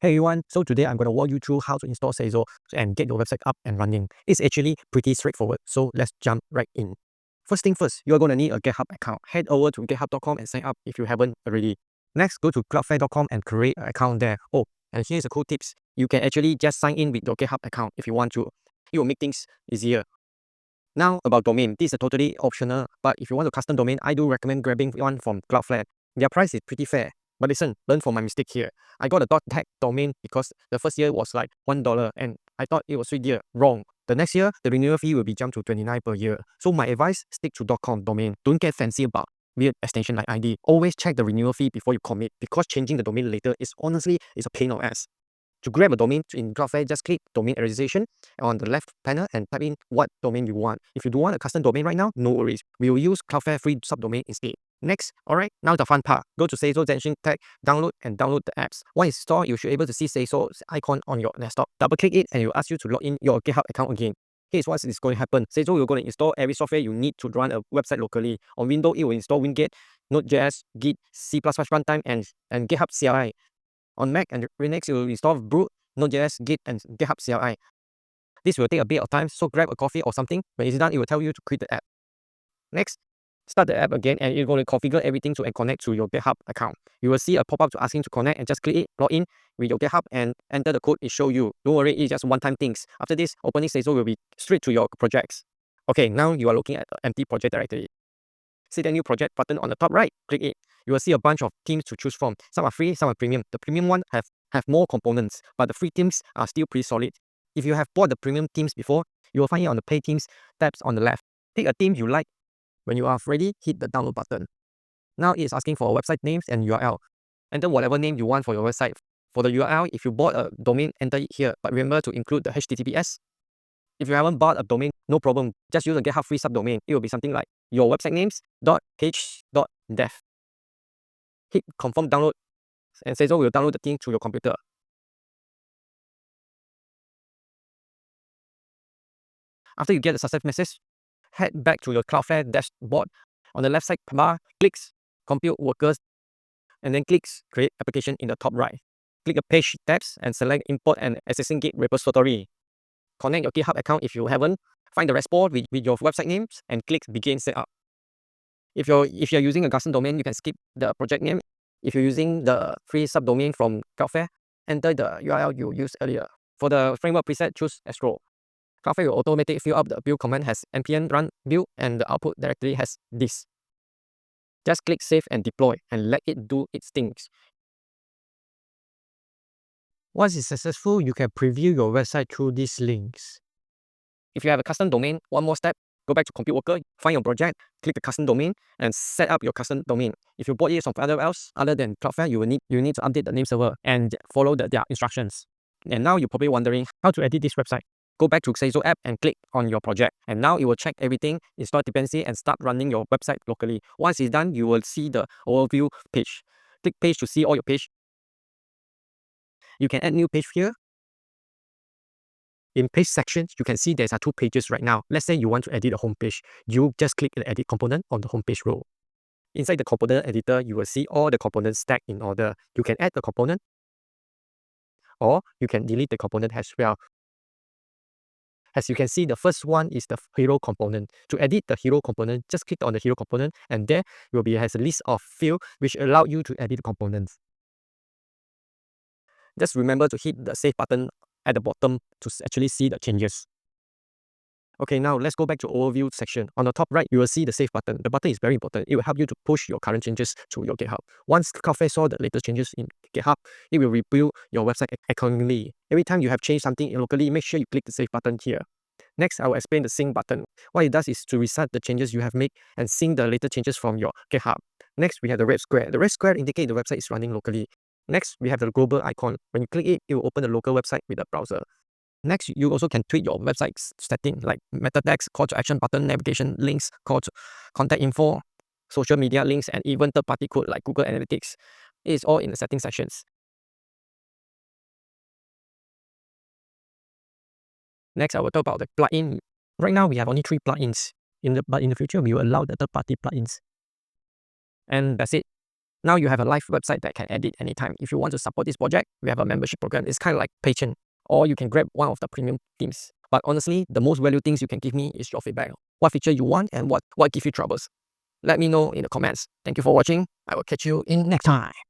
Hey everyone, so today I'm going to walk you through how to install Seizo and get your website up and running. It's actually pretty straightforward, so let's jump right in. First thing first, you're going to need a GitHub account. Head over to github.com and sign up if you haven't already. Next, go to cloudflare.com and create an account there. Oh, and here's a cool tips. You can actually just sign in with your GitHub account if you want to. It will make things easier. Now about domain, this is totally optional, but if you want a custom domain, I do recommend grabbing one from Cloudflare. Their price is pretty fair. But listen, learn from my mistake here. I got a .tech domain because the first year was like $1 and I thought it was 3 year. Wrong. The next year, the renewal fee will be jumped to $29 per year. So my advice, stick to .com domain. Don't get fancy about weird extension like ID. Always check the renewal fee before you commit because changing the domain later is honestly a pain in the ass. To grab a domain in Cloudflare, just click Domain Registration on the left panel and type in what domain you want. If you don't want a custom domain right now, no worries. We will use Cloudflare free subdomain instead. Next, alright, now the fun part. Go to Seizo Genshin tag, download the apps. Once installed, you should be able to see Seizo's icon on your desktop. Double click it and it will ask you to log in your GitHub account again. Here's what is going to happen. Seizo will going to install every software you need to run a website locally. On Windows, it will install Winget, Node.js, Git, C++ runtime, and GitHub CLI. On Mac and Linux, you will install Brute, Node.js, Git, and GitHub CLI. This will take a bit of time, so grab a coffee or something. When it's done, it will tell you to quit the app. Next, start the app again and you're going to configure everything to connect to your GitHub account. You will see a pop-up to asking to connect and just click it, log in with your GitHub and enter the code it show you. Don't worry, it's just one-time things. After this, opening Seizo will be straight to your projects. Okay, now you are looking at the empty project directory. See the new project button on the top right, click it. You will see a bunch of themes to choose from. Some are free, some are premium. The premium one have more components, but the free themes are still pretty solid. If you have bought the premium themes before, you will find it on the Pay Themes tabs on the left. Pick a theme you like. When you are ready, hit the download button. Now it is asking for website names and URL. Enter whatever name you want for your website. For the URL, if you bought a domain, enter it here, but remember to include the HTTPS. If you haven't bought a domain, no problem. Just use a GitHub free subdomain. It will be something like your website names.page.dev. Hit confirm download and Seizo will download the theme to your computer. After you get the success message, head back to your Cloudflare dashboard. On the left side bar, clicks Compute Workers and then clicks Create Application in the top right. Click the Page tabs and select Import and Accessing Git repository. Connect your GitHub account if you haven't. Find the repo with your website names and click Begin Setup. If you're using a custom domain, you can skip the project name. If you're using the free subdomain from Cloudflare, enter the URL you used earlier. For the framework preset, choose Astro. Cloudflare will automatically fill up the build command has npm run build and the output directory has this. Just click Save and Deploy and let it do its things. Once it's successful, you can preview your website through these links. If you have a custom domain, one more step, go back to Compute Worker, find your project, click the custom domain, and set up your custom domain. If you bought it from somewhere else other than Cloudflare, you need to update the name server and follow their instructions. And now you're probably wondering how to edit this website. Go back to Seizo app and click on your project. And now it will check everything, install dependency, and start running your website locally. Once it's done, you will see the overview page. Click page to see all your page. You can add new page here. In page sections, you can see there are 2 pages right now. Let's say you want to edit a home page. You just click the edit component on the home page row. Inside the component editor, you will see all the components stacked in order. You can add the component or you can delete the component as well. As you can see, the first one is the hero component. To edit the hero component, just click on the hero component and there will be has a list of fields which allow you to edit the components. Just remember to hit the save button at the bottom to actually see the changes. Okay, now let's go back to overview section. On the top right, you will see the save button. The button is very important. It will help you to push your current changes to your GitHub. Once Cloudflare saw the latest changes in GitHub, it will rebuild your website accordingly. Every time you have changed something locally, make sure you click the save button here. Next, I will explain the sync button. What it does is to reset the changes you have made and sync the latest changes from your GitHub. Next, we have the red square. The red square indicates the website is running locally. Next, we have the global icon. When you click it, it will open the local website with the browser. Next, you also can tweak your website's setting like meta tags, call to action button, navigation links, call to contact info, social media links, and even third-party code like Google Analytics. It is all in the setting sections. Next, I will talk about the plugin. Right now, we have only 3 plugins. But in the future, we will allow the third-party plugins. And that's it. Now you have a live website that can edit anytime. If you want to support this project, we have a membership program. It's kind of like Patreon, or you can grab one of the premium themes. But honestly, the most valuable things you can give me is your feedback. What feature you want and what give you troubles. Let me know in the comments. Thank you for watching. I will catch you in next time.